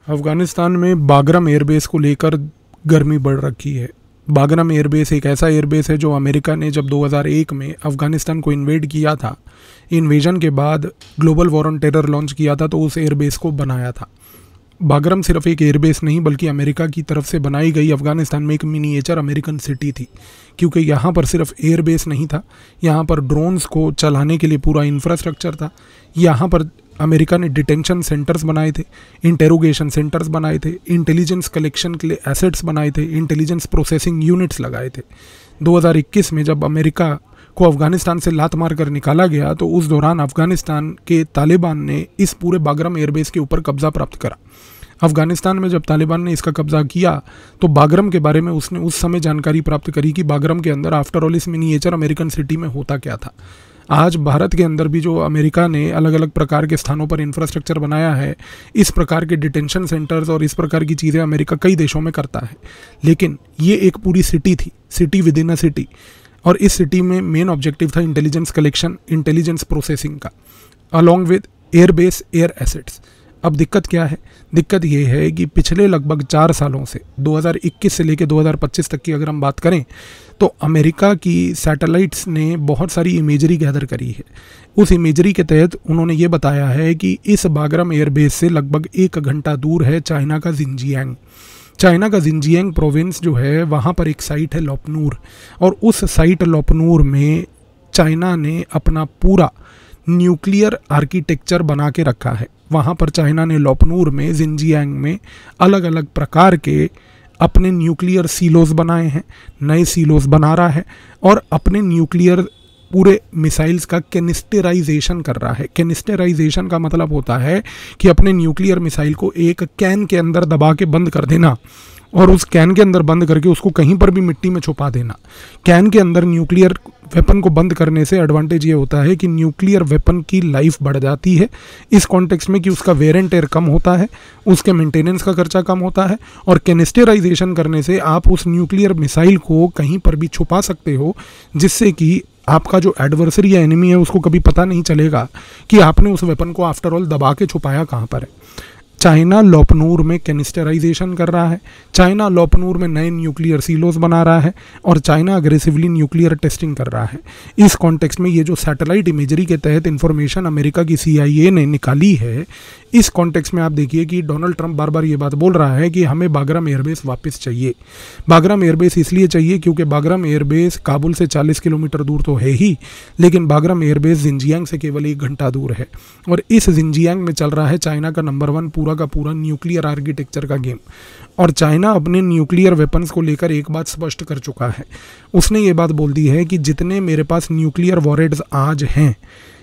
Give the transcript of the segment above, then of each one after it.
अफगानिस्तान में बागरम एयरबेस को लेकर गर्मी बढ़ रखी है। बागरम एयरबेस एक ऐसा एयरबेस है जो अमेरिका ने जब 2001 में अफगानिस्तान को इन्वेड किया था, इन्वेजन के बाद global war on terror launch किया था तो उस एयरबेस को बनाया था। बागरम सिर्फ एक एयरबेस नहीं बल्कि अमेरिका की तरफ से बनाई गई अफगानिस्तान में एक मिनिएचर अमेरिकन सिटी थी, क्योंकि यहाँ पर सिर्फ एयरबेस नहीं था, यहाँ पर ड्रोन्स को चलाने के लिए पूरा इंफ्रास्ट्रक्चर था। यहाँ पर अमेरिका ने डिटेंशन सेंटर्स बनाए थे, इंटेरोगेशन सेंटर्स बनाए थे, इंटेलिजेंस कलेक्शन के लिए एसेट्स बनाए थे, इंटेलिजेंस प्रोसेसिंग यूनिट्स लगाए थे। 2021 में जब अमेरिका को अफगानिस्तान से लात मार कर निकाला गया तो उस दौरान अफगानिस्तान के तालिबान ने इस पूरे बागरम एयरबेस के ऊपर कब्जा प्राप्त करा। अफगानिस्तान में जब तालिबान ने इसका कब्जा किया तो बागरम के बारे में उसने उस समय जानकारी प्राप्त करी कि बागरम के अंदर आफ्टर ऑल इस मिनिएचर अमेरिकन सिटी में होता क्या था। आज भारत के अंदर भी जो अमेरिका ने अलग अलग प्रकार के स्थानों पर इंफ्रास्ट्रक्चर बनाया है, इस प्रकार के डिटेंशन सेंटर्स और इस प्रकार की चीज़ें अमेरिका कई देशों में करता है, लेकिन ये एक पूरी सिटी थी, city with in a city. और इस सिटी में मेन ऑब्जेक्टिव था इंटेलिजेंस कलेक्शन, इंटेलिजेंस प्रोसेसिंग का, along with airbase air assets. अब दिक्कत क्या है? दिक्कत ये है कि पिछले लगभग 4 सालों से 2021 से लेकर 2025 तक की अगर हम बात करें तो अमेरिका की सैटेलाइट्स ने बहुत सारी इमेजरी गैदर करी है। उस इमेजरी के तहत उन्होंने ये बताया है कि इस बागरम एयरबेस से लगभग 1 घंटा दूर है चाइना का जिनजियांग। चाइना का जिनजियांग प्रोविंस जो है वहाँ पर एक साइट है लोपनूर, और उस साइट लोपनूर में चाइना ने अपना पूरा न्यूक्लियर आर्किटेक्चर बना के रखा है। वहाँ पर चाइना ने लोपनूर में, जिनजियांग में अलग अलग प्रकार के अपने न्यूक्लियर सीलोस बनाए हैं, नए सीलोस बना रहा है और अपने न्यूक्लियर पूरे मिसाइल्स का कैनिस्टराइजेशन कर रहा है। कैनिस्टराइजेशन का मतलब होता है कि अपने न्यूक्लियर मिसाइल को एक कैन के अंदर दबा के बंद कर देना और उस कैन के अंदर बंद करके उसको कहीं पर भी मिट्टी में छुपा देना। कैन के अंदर न्यूक्लियर वेपन को बंद करने से एडवांटेज ये होता है कि न्यूक्लियर वेपन की लाइफ बढ़ जाती है, इस कॉन्टेक्स्ट में कि उसका वेयर एंड टेयर कम होता है, उसके मेंटेनेंस का खर्चा कम होता है, और कैनिस्टराइजेशन करने से आप उस न्यूक्लियर मिसाइल को कहीं पर भी छुपा सकते हो, जिससे कि आपका जो एडवर्सरी या एनिमी है उसको कभी पता नहीं चलेगा कि आपने उस वेपन को आफ्टर ऑल दबा के छुपाया कहाँ पर है। चाइना लोपनूर में कैनिस्टराइजेशन कर रहा है, चाइना लोपनूर में नए न्यूक्लियर सीलोस बना रहा है और चाइना अग्रेसिवली न्यूक्लियर टेस्टिंग कर रहा है। इस कॉन्टेक्स्ट में ये जो सैटेलाइट इमेजरी के तहत इंफॉर्मेशन अमेरिका की CIA ने निकाली है, इस कॉन्टेक्स्ट में आप देखिए कि डोनाल्ड ट्रंप बार बार ये बात बोल रहा है कि हमें बागरम एयरबेस वापस चाहिए। बागरम एयरबेस इसलिए चाहिए क्योंकि बागरम एयरबेस काबुल से 40 किलोमीटर दूर तो है ही, लेकिन बागरम एयरबेस जिनजियांग से केवल 1 घंटा दूर है और इस जिनजियांग में चल रहा है चाइना का नंबर 1 पूरा का पूरा न्यूक्लियर आर्किटेक्चर का गेम। और चाइना अपने न्यूक्लियर वेपन्स को लेकर एक बात स्पष्ट कर चुका है। उसने ये बात बोल दी है कि जितने मेरे पास न्यूक्लियर वॉरहेड्स आज हैं,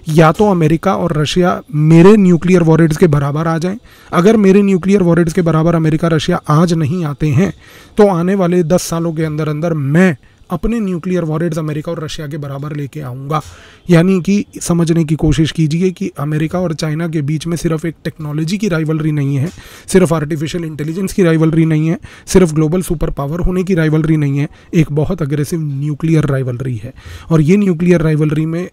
या तो अमेरिका और रशिया मेरे न्यूक्लियर वॉरहेड्स के बराबर आ जाएं। अगर मेरे न्यूक्लियर वॉरहेड्स के बराबर अमेरिका रशिया आज नहीं आते हैं तो आने वाले 10 सालों के अंदर अंदर मैं अपने न्यूक्लियर वॉरहेड्स अमेरिका और रशिया के बराबर लेके आऊँगा। यानी कि समझने की कोशिश कीजिए कि अमेरिका और चाइना के बीच में सिर्फ एक टेक्नोलॉजी की राइवलरी नहीं है, सिर्फ आर्टिफिशियल इंटेलिजेंस की राइवलरी नहीं है, सिर्फ ग्लोबल सुपर पावर होने की राइवलरी नहीं है, एक बहुत अग्रेसिव न्यूक्लियर राइवलरी है। और ये न्यूक्लियर राइवलरी में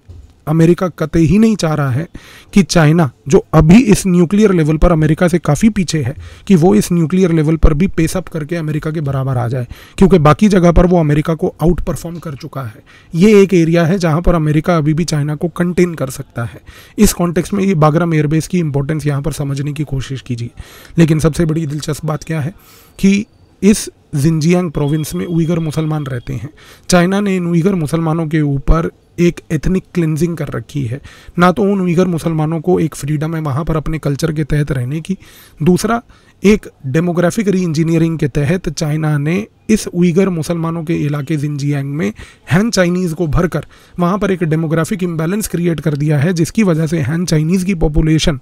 अमेरिका कतई ही नहीं चाह रहा है कि चाइना, जो अभी इस न्यूक्लियर लेवल पर अमेरिका से काफ़ी पीछे है, कि वो इस न्यूक्लियर लेवल पर भी पेस अप करके अमेरिका के बराबर आ जाए, क्योंकि बाकी जगह पर वो अमेरिका को आउट परफॉर्म कर चुका है। ये एक एरिया है जहां पर अमेरिका अभी भी चाइना को कंटेन कर सकता है। इस कॉन्टेक्स्ट में ये बागरम एयरबेस की इंपॉर्टेंस यहाँ पर समझने की कोशिश कीजिए। लेकिन सबसे बड़ी दिलचस्प बात क्या है कि इस जिनजियांग प्रोविंस में उइगर मुसलमान रहते हैं। चाइना ने इन उइगर मुसलमानों के ऊपर एक एथनिक क्लिनजिंग कर रखी है। ना तो उन उइगर मुसलमानों को एक फ्रीडम है वहाँ पर अपने कल्चर के तहत रहने की, दूसरा एक डेमोग्राफिक री इंजीनियरिंग के तहत चाइना ने इस उइगर मुसलमानों के इलाके जिनजियांग में हैन चाइनीज़ को भरकर वहाँ पर एक डेमोग्राफिक इम्बैलेंस क्रिएट कर दिया है, जिसकी वजह से हैन चाइनीज़ की पॉपुलेशन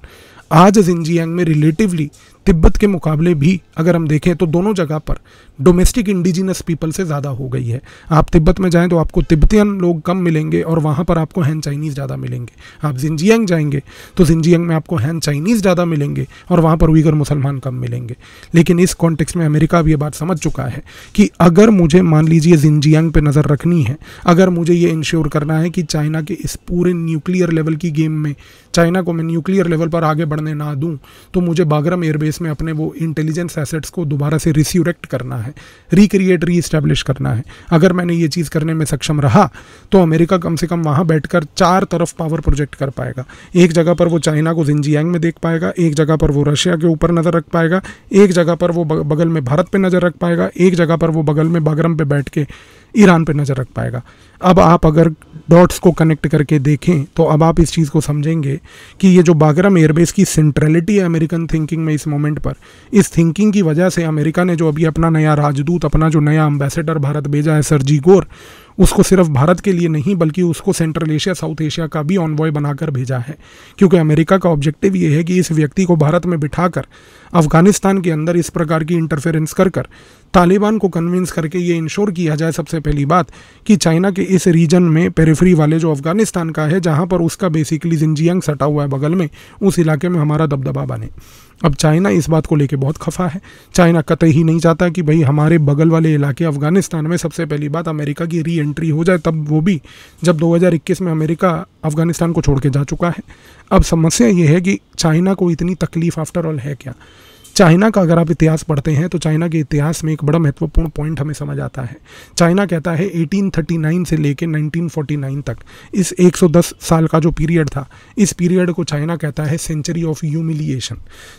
आज जिनजियांग में रिलेटिवली तिब्बत के मुकाबले भी अगर हम देखें तो दोनों जगह पर डोमेस्टिक इंडिजिनस पीपल से ज़्यादा हो गई है। आप तिब्बत में जाएं तो आपको तिब्बतियन लोग कम मिलेंगे और वहाँ पर आपको हैन चाइनीज़ ज़्यादा मिलेंगे। आप जिनजियांग जाएंगे तो जिनजियांग में आपको हैन चाइनीज़ ज़्यादा मिलेंगे और वहाँ पर उइगर मुसलमान कम मिलेंगे। लेकिन इस कॉन्टेक्स्ट में अमेरिका अब ये बात समझ चुका है कि अगर मुझे मान लीजिए जिनजियांग पे नज़र रखनी है, अगर मुझे ये इंश्योर करना है कि चाइना के इस पूरे न्यूक्लियर लेवल की गेम में चाइना को मैं न्यूक्लियर लेवल पर आगे बढ़ने ना दूँ, तो मुझे बागरम एयरबेस उसमें अपने वो इंटेलिजेंस एसेट्स को दोबारा से रिस्यूरेक्ट करना है, रिक्रिएट, रीइस्टेब्लिश करना है। अगर मैंने ये चीज़ करने में सक्षम रहा तो अमेरिका कम से कम वहाँ बैठकर 4 तरफ पावर प्रोजेक्ट कर पाएगा। एक जगह पर वो चाइना को जिनजियांग में देख पाएगा, एक जगह पर वो रशिया के ऊपर नज़र रख पाएगा, एक जगह पर वो बगल में भारत पे नज़र रख पाएगा, एक जगह पर वो बगल में बागरम पे बैठ के ईरान पे नज़र रख पाएगा। अब आप अगर डॉट्स को कनेक्ट करके देखें तो अब आप इस चीज़ को समझेंगे कि ये जो बागरम एयरबेस की सेंट्रलिटी है अमेरिकन थिंकिंग में इस मोमेंट पर, इस थिंकिंग की वजह से अमेरिका ने जो अभी अपना नया राजदूत, अपना जो नया एम्बेसडर भारत भेजा है सर्जी गोर, उसको सिर्फ भारत के लिए नहीं बल्कि उसको सेंट्रल एशिया, साउथ एशिया का भी ऑनवॉय बनाकर भेजा है। क्योंकि अमेरिका का ऑब्जेक्टिव ये है कि इस व्यक्ति को भारत में बिठाकर अफगानिस्तान के अंदर इस प्रकार की इंटरफेरेंस कर तालिबान को कन्विंस करके ये इंश्योर किया जाए, सबसे पहली बात, कि चाइना के इस रीजन में पेरिफेरी वाले जो अफगानिस्तान का है, जहाँ पर उसका बेसिकली जिनजियांग सटा हुआ है बगल में, उस इलाके में हमारा दबदबा बने। अब चाइना इस बात को लेके बहुत खफा है। चाइना कतई ही नहीं चाहता कि भाई हमारे बगल वाले इलाके अफगानिस्तान में सबसे पहली बात अमेरिका की री एंट्री हो जाए, तब वो भी जब 2021 में अमेरिका अफगानिस्तान को छोड़ के जा चुका है। अब समस्या ये है कि चाइना को इतनी तकलीफ आफ्टर ऑल है क्या। चाइना का अगर आप इतिहास पढ़ते हैं तो चाइना के इतिहास में एक बड़ा महत्वपूर्ण पॉइंट हमें समझ आता है। चाइना कहता है 1839 से लेकर 1949 तक, इस 110 साल का जो पीरियड था, इस पीरियड को चाइना कहता है सेंचुरी ऑफ ह्यूमिलिएशन।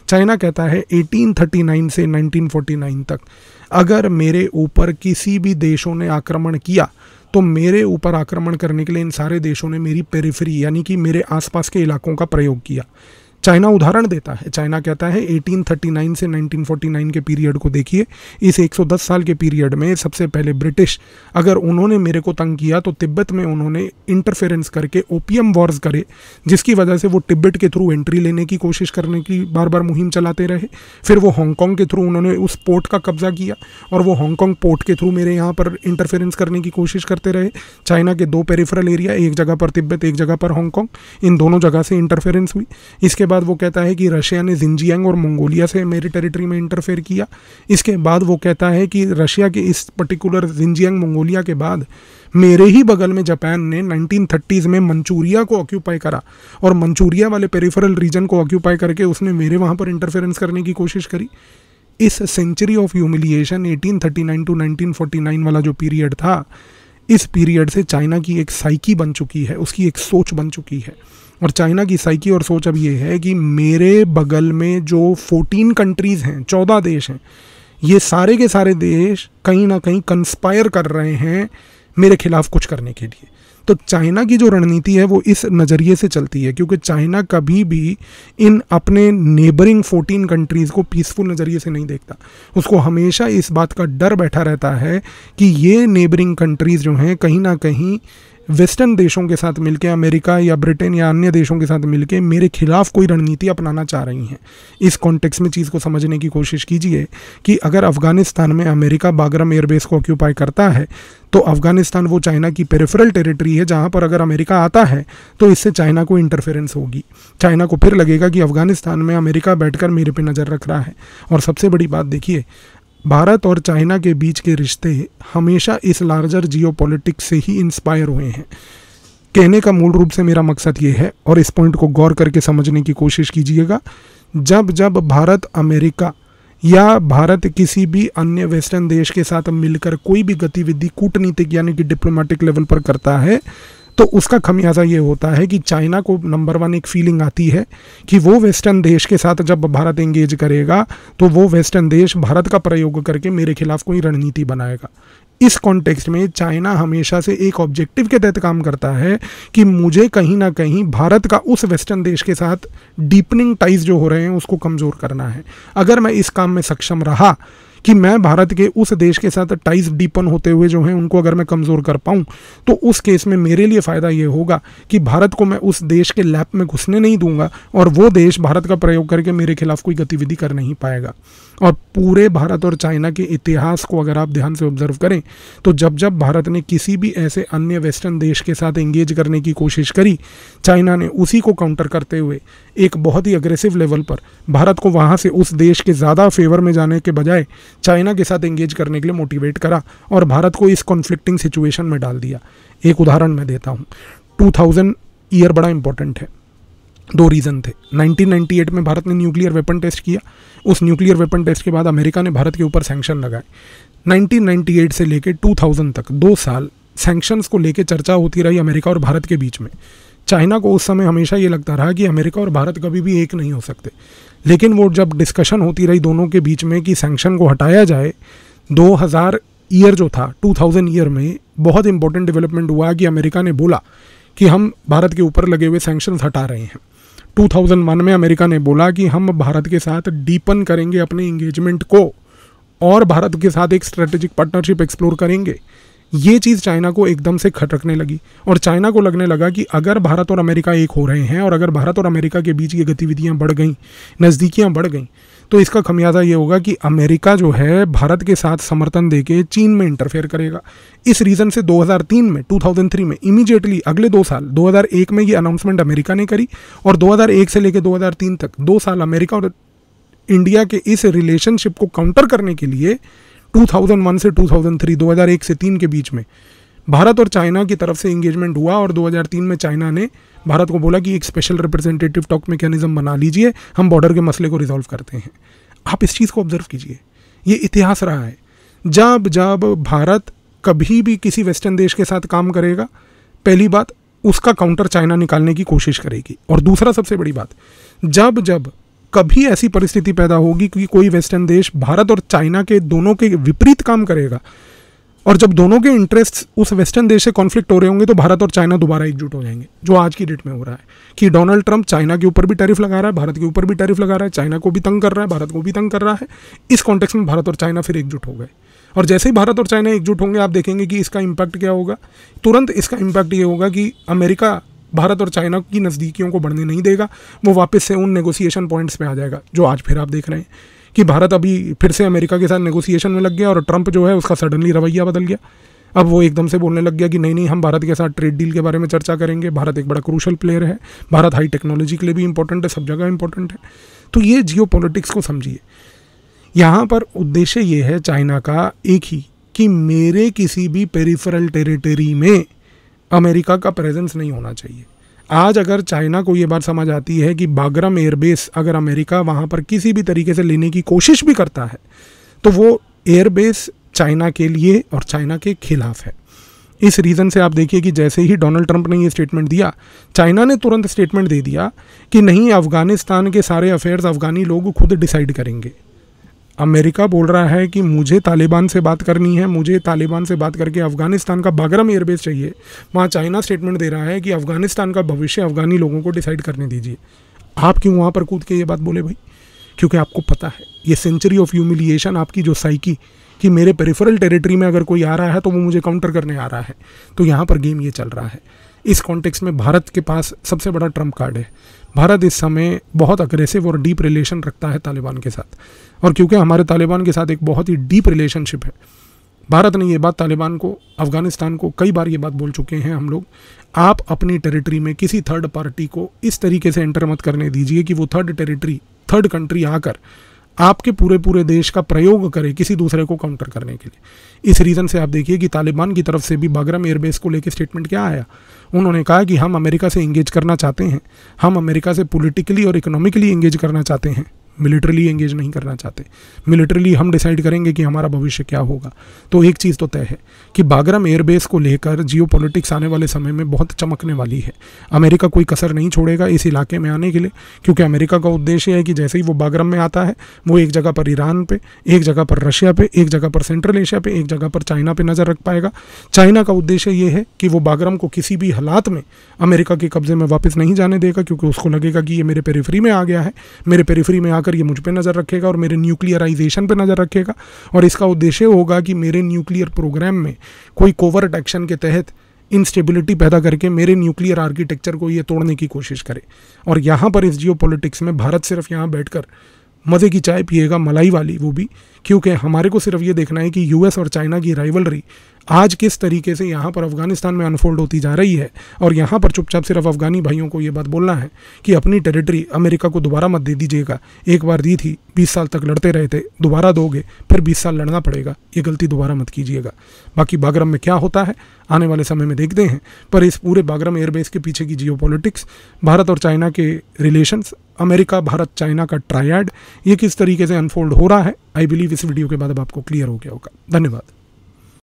चाइना कहता है 1839 से 1949 तक अगर मेरे ऊपर किसी भी देशों ने आक्रमण किया तो मेरे ऊपर आक्रमण करने के लिए इन सारे देशों ने मेरी पेरिफेरी यानी कि मेरे आसपास के इलाकों का प्रयोग किया। चाइना उदाहरण देता है, चाइना कहता है 1839 से 1949 के पीरियड को देखिए, इस 110 साल के पीरियड में सबसे पहले ब्रिटिश अगर उन्होंने मेरे को तंग किया तो तिब्बत में उन्होंने इंटरफेरेंस करके ओपियम वॉर्स करे, जिसकी वजह से वो तिब्बत के थ्रू एंट्री लेने की कोशिश करने की बार बार मुहिम चलाते रहे। फिर वो हांगकांग के थ्रू उन्होंने उस पोर्ट का कब्जा किया और वो हांगकांग पोर्ट के थ्रू मेरे यहाँ पर इंटरफेरेंस करने की कोशिश करते रहे। चाइना के 2 पेरिफेरल एरिया, एक जगह पर तिब्बत, एक जगह पर हांगकांग, इन दोनों जगह से इंटरफेरेंस हुई। इसके बाद वो कहता है कि रशिया ने जिनजियांग और मंगोलिया से मेरी टेरिटरी में इंटरफेयर किया। इसके बाद वो कहता है कि रशिया के इस पर्टिकुलर जिनजियांग मंगोलिया के बाद मेरे ही बगल में जापान ने 1930s में मंचूरिया को ऑक्यूपाई करा और मंचूरिया वाले पेरिफेरल रीजन को ऑक्यूपाई करके उसने मेरे वहाँ पर इंटरफेरेंस करने की कोशिश करी। इस सेंचुरी ऑफ ह्यूमिलिएशन 1839 टू 1949 वाला जो पीरियड था, इस पीरियड से चाइना की एक साइकी बन चुकी है, उसकी एक सोच बन चुकी है। और चाइना की साइकी और सोच अब ये है कि मेरे बगल में जो 14 कंट्रीज़ हैं, 14 देश हैं, ये सारे के सारे देश कहीं ना कहीं कंस्पायर कर रहे हैं मेरे खिलाफ कुछ करने के लिए। तो चाइना की जो रणनीति है वो इस नज़रिए से चलती है, क्योंकि चाइना कभी भी इन अपने नेबरिंग 14 कंट्रीज़ को पीसफुल नज़रिए से नहीं देखता। उसको हमेशा इस बात का डर बैठा रहता है कि ये नेबरिंग कंट्रीज़ जो हैं कहीं ना कहीं वेस्टर्न देशों के साथ मिलके, अमेरिका या ब्रिटेन या अन्य देशों के साथ मिलके मेरे खिलाफ कोई रणनीति अपनाना चाह रही हैं। इस कॉन्टेक्स्ट में चीज़ को समझने की कोशिश कीजिए कि अगर अफगानिस्तान में अमेरिका बागरम एयरबेस को ऑक्यूपाई करता है तो अफगानिस्तान वो चाइना की पेरिफेरल टेरिटरी है, जहाँ पर अगर अमेरिका आता है तो इससे चाइना को इंटरफेरेंस होगी। चाइना को फिर लगेगा कि अफगानिस्तान में अमेरिका बैठकर मेरे पे नज़र रख रहा है। और सबसे बड़ी बात देखिए, भारत और चाइना के बीच के रिश्ते हमेशा इस लार्जर जियोपॉलिटिक्स से ही इंस्पायर हुए हैं। कहने का मूल रूप से मेरा मकसद ये है, और इस पॉइंट को गौर करके समझने की कोशिश कीजिएगा, जब जब भारत अमेरिका या भारत किसी भी अन्य वेस्टर्न देश के साथ मिलकर कोई भी गतिविधि कूटनीतिक यानी कि डिप्लोमेटिक लेवल पर करता है तो उसका खमियाजा ये होता है कि चाइना को नंबर 1 एक फीलिंग आती है कि वो वेस्टर्न देश के साथ जब भारत एंगेज करेगा तो वो वेस्टर्न देश भारत का प्रयोग करके मेरे खिलाफ कोई रणनीति बनाएगा। इस कॉन्टेक्स्ट में चाइना हमेशा से एक ऑब्जेक्टिव के तहत काम करता है कि मुझे कहीं ना कहीं भारत का उस वेस्टर्न देश के साथ डीपनिंग टाइज जो हो रहे हैं उसको कमज़ोर करना है। अगर मैं इस काम में सक्षम रहा कि मैं भारत के उस देश के साथ टाइज डीपन होते हुए जो हैं उनको अगर मैं कमज़ोर कर पाऊँ तो उस केस में मेरे लिए फ़ायदा ये होगा कि भारत को मैं उस देश के लैप में घुसने नहीं दूंगा और वो देश भारत का प्रयोग करके मेरे खिलाफ कोई गतिविधि कर नहीं पाएगा। और पूरे भारत और चाइना के इतिहास को अगर आप ध्यान से ऑब्जर्व करें तो जब जब भारत ने किसी भी ऐसे अन्य वेस्टर्न देश के साथ एंगेज करने की कोशिश करी, चाइना ने उसी को काउंटर करते हुए एक बहुत ही अग्रेसिव लेवल पर भारत को वहाँ से उस देश के ज़्यादा फेवर में जाने के बजाय चाइना के साथ एंगेज करने के लिए मोटिवेट करा और भारत को इस कॉन्फ्लिक्टिंग सिचुएशन में डाल दिया। एक उदाहरण मैं देता हूँ, 2000 ईयर बड़ा इंपॉर्टेंट है। दो रीज़न थे। 1998 में भारत ने न्यूक्लियर वेपन टेस्ट किया, उस न्यूक्लियर वेपन टेस्ट के बाद अमेरिका ने भारत के ऊपर सैंक्शन लगाए। 1998 से लेकर 2000 तक 2 साल सैंक्शंस को लेकर चर्चा होती रही अमेरिका और भारत के बीच में। चाइना को उस समय हमेशा ये लगता रहा कि अमेरिका और भारत कभी भी एक नहीं हो सकते, लेकिन वो जब डिस्कशन होती रही दोनों के बीच में कि सैंक्शन को हटाया जाए, 2000 ईयर जो था 2000 ईयर में बहुत इंपॉर्टेंट डेवलपमेंट हुआ कि अमेरिका ने बोला कि हम भारत के ऊपर लगे हुए सैंक्शंस हटा रहे हैं। 2001 में अमेरिका ने बोला कि हम भारत के साथ डीपन करेंगे अपने इंगेजमेंट को और भारत के साथ एक स्ट्रेटेजिक पार्टनरशिप एक्सप्लोर करेंगे। ये चीज़ चाइना को एकदम से खटकने लगी और चाइना को लगने लगा कि अगर भारत और अमेरिका एक हो रहे हैं और अगर भारत और अमेरिका के बीच ये गतिविधियां बढ़ गई, नज़दीकियां बढ़ गई, तो इसका खमियाजा ये होगा कि अमेरिका जो है भारत के साथ समर्थन देके चीन में इंटरफेयर करेगा। इस रीज़न से 2003 में इमीडिएटली अगले 2 साल 2001 में ये अनाउंसमेंट अमेरिका ने करी और 2001 से लेकर 2003 तक 2 साल अमेरिका और इंडिया के इस रिलेशनशिप को काउंटर करने के लिए 2001 से 2003, 2001 से 3 के बीच में भारत और चाइना की तरफ से इंगेजमेंट हुआ और 2003 में चाइना ने भारत को बोला कि एक स्पेशल रिप्रेजेंटेटिव टॉक मैकेनिज्म बना लीजिए, हम बॉर्डर के मसले को रिजॉल्व करते हैं। आप इस चीज़ को ऑब्जर्व कीजिए, ये इतिहास रहा है। जब जब भारत कभी भी किसी वेस्टर्न देश के साथ काम करेगा, पहली बात उसका काउंटर चाइना निकालने की कोशिश करेगी, और दूसरा सबसे बड़ी बात, जब जब कभी ऐसी परिस्थिति पैदा होगी कि कोई वेस्टर्न देश भारत और चाइना के दोनों के विपरीत काम करेगा और जब दोनों के इंटरेस्ट उस वेस्टर्न देश से कॉन्फ्लिक्ट हो रहे होंगे, तो भारत और चाइना दोबारा एकजुट हो जाएंगे। जो आज की डेट में हो रहा है कि डोनाल्ड ट्रंप चाइना के ऊपर भी टैरिफ लगा रहा है, भारत के ऊपर भी टैरिफ लगा रहा है, चाइना को भी तंग कर रहा है, भारत को भी तंग कर रहा है। इस कॉन्टेक्स्ट में भारत और चाइना फिर एकजुट हो गए, और जैसे ही भारत और चाइना एकजुट होंगे आप देखेंगे कि इसका इम्पैक्ट क्या होगा। तुरंत इसका इम्पैक्ट ये होगा कि अमेरिका भारत और चाइना की नज़दीकियों को बढ़ने नहीं देगा, वो वापस से उन नेगोशिएशन पॉइंट्स पे आ जाएगा जो आज फिर आप देख रहे हैं कि भारत अभी फिर से अमेरिका के साथ नेगोशिएशन में लग गया और ट्रंप जो है उसका सडनली रवैया बदल गया। अब वो एकदम से बोलने लग गया कि नहीं हम भारत के साथ ट्रेड डील के बारे में चर्चा करेंगे, भारत एक बड़ा क्रूशल प्लेयर है, भारत हाई टेक्नोलॉजी के लिए भी इंपॉर्टेंट है, सब जगह इंपॉर्टेंट है। तो ये जियो पॉलिटिक्स को समझिए। यहाँ पर उद्देश्य ये है चाइना का एक ही कि मेरे किसी भी पेरिफेरल टेरिटरी में अमेरिका का प्रेजेंस नहीं होना चाहिए। आज अगर चाइना को ये बात समझ आती है कि बागराम एयरबेस अगर अमेरिका वहाँ पर किसी भी तरीके से लेने की कोशिश भी करता है, तो वो एयरबेस चाइना के लिए और चाइना के खिलाफ है। इस रीज़न से आप देखिए कि जैसे ही डोनाल्ड ट्रंप ने ये स्टेटमेंट दिया, चाइना ने तुरंत स्टेटमेंट दे दिया कि नहीं, अफ़गानिस्तान के सारे अफेयर्स अफ़गानी लोग खुद डिसाइड करेंगे। अमेरिका बोल रहा है कि मुझे तालिबान से बात करनी है, मुझे तालिबान से बात करके अफ़गानिस्तान का बागराम एयरबेस चाहिए। वहाँ चाइना स्टेटमेंट दे रहा है कि अफ़गानिस्तान का भविष्य अफ़गानी लोगों को डिसाइड करने दीजिए। आप क्यों वहाँ पर कूद के ये बात बोले भाई? क्योंकि आपको पता है ये सेंचुरी ऑफ ह्यूमिलिएशन, आपकी जो साइकी कि मेरे पेरिफेरल टेरिटरी में अगर कोई आ रहा है तो वो मुझे काउंटर करने आ रहा है, तो यहाँ पर गेम ये चल रहा है। इस कॉन्टेक्स्ट में भारत के पास सबसे बड़ा ट्रम्प कार्ड है। भारत इस समय बहुत अग्रेसिव और डीप रिलेशन रखता है तालिबान के साथ, और क्योंकि हमारे तालिबान के साथ एक बहुत ही डीप रिलेशनशिप है, भारत ने ये बात तालिबान को, अफ़गानिस्तान को कई बार ये बात बोल चुके हैं हम लोग, आप अपनी टेरिटरी में किसी थर्ड पार्टी को इस तरीके से एंटर मत करने दीजिए कि वो थर्ड कंट्री आकर आपके पूरे देश का प्रयोग करे किसी दूसरे को काउंटर करने के लिए। इस रीज़न से आप देखिए कि तालिबान की तरफ से भी बागराम एयरबेस को लेकर स्टेटमेंट क्या आया। उन्होंने कहा कि हम अमेरिका से इंगेज करना चाहते हैं, हम अमेरिका से पॉलिटिकली और इकोनॉमिकली इंगेज करना चाहते हैं, मिलिट्रली एंगेज नहीं करना चाहते। मिलिट्रली हम डिसाइड करेंगे कि हमारा भविष्य क्या होगा। तो एक चीज़ तो तय है कि बागराम एयरबेस को लेकर जियोपॉलिटिक्स आने वाले समय में बहुत चमकने वाली है। अमेरिका कोई कसर नहीं छोड़ेगा इस इलाके में आने के लिए, क्योंकि अमेरिका का उद्देश्य है कि जैसे ही वो बागराम में आता है, वो एक जगह पर ईरान पे, एक जगह पर रशिया पे, एक जगह पर सेंट्रल एशिया पे, एक जगह पर चाइना पे नज़र रख पाएगा। चाइना का उद्देश्य ये है कि वो बागराम को किसी भी हालात में अमेरिका के कब्जे में वापस नहीं जाने देगा, क्योंकि उसको लगेगा कि ये मेरे पेरिफेरी में आ गया है, मेरे पेरिफेरी में आकर ये मुझ पर नज़र रखेगा और मेरे न्यूक्लियराइजेशन पे नज़र रखेगा, और इसका उद्देश्य होगा कि मेरे न्यूक्लियर प्रोग्राम में कोई कोवर्ट एक्शन के तहत इंस्टेबिलिटी पैदा करके मेरे न्यूक्लियर आर्किटेक्चर को ये तोड़ने की कोशिश करे। और यहाँ पर इस जियोपॉलिटिक्स में भारत सिर्फ यहाँ बैठकर मज़े की चाय पिएगा, मलाई वाली, वो भी क्योंकि हमारे को सिर्फ ये देखना है कि यूएस और चाइना की राइवलरी आज किस तरीके से यहाँ पर अफगानिस्तान में अनफोल्ड होती जा रही है, और यहाँ पर चुपचाप सिर्फ अफगानी भाइयों को ये बात बोलना है कि अपनी टेरिटरी अमेरिका को दोबारा मत दे दीजिएगा, एक बार दी थी, 20 साल तक लड़ते रहे थे, दोबारा दोगे फिर 20 साल लड़ना पड़ेगा, ये गलती दोबारा मत कीजिएगा। बाकी बागरम में क्या होता है आने वाले समय में देखते हैं, पर इस पूरे बागरम एयरबेस के पीछे की जियोपॉलिटिक्स, भारत और चाइना के रिलेशंस, अमेरिका भारत चाइना का ट्रायड, ये किस तरीके से अनफोल्ड हो रहा है, आई बिलीव इस वीडियो के बाद अब आपको क्लियर हो गया होगा। धन्यवाद।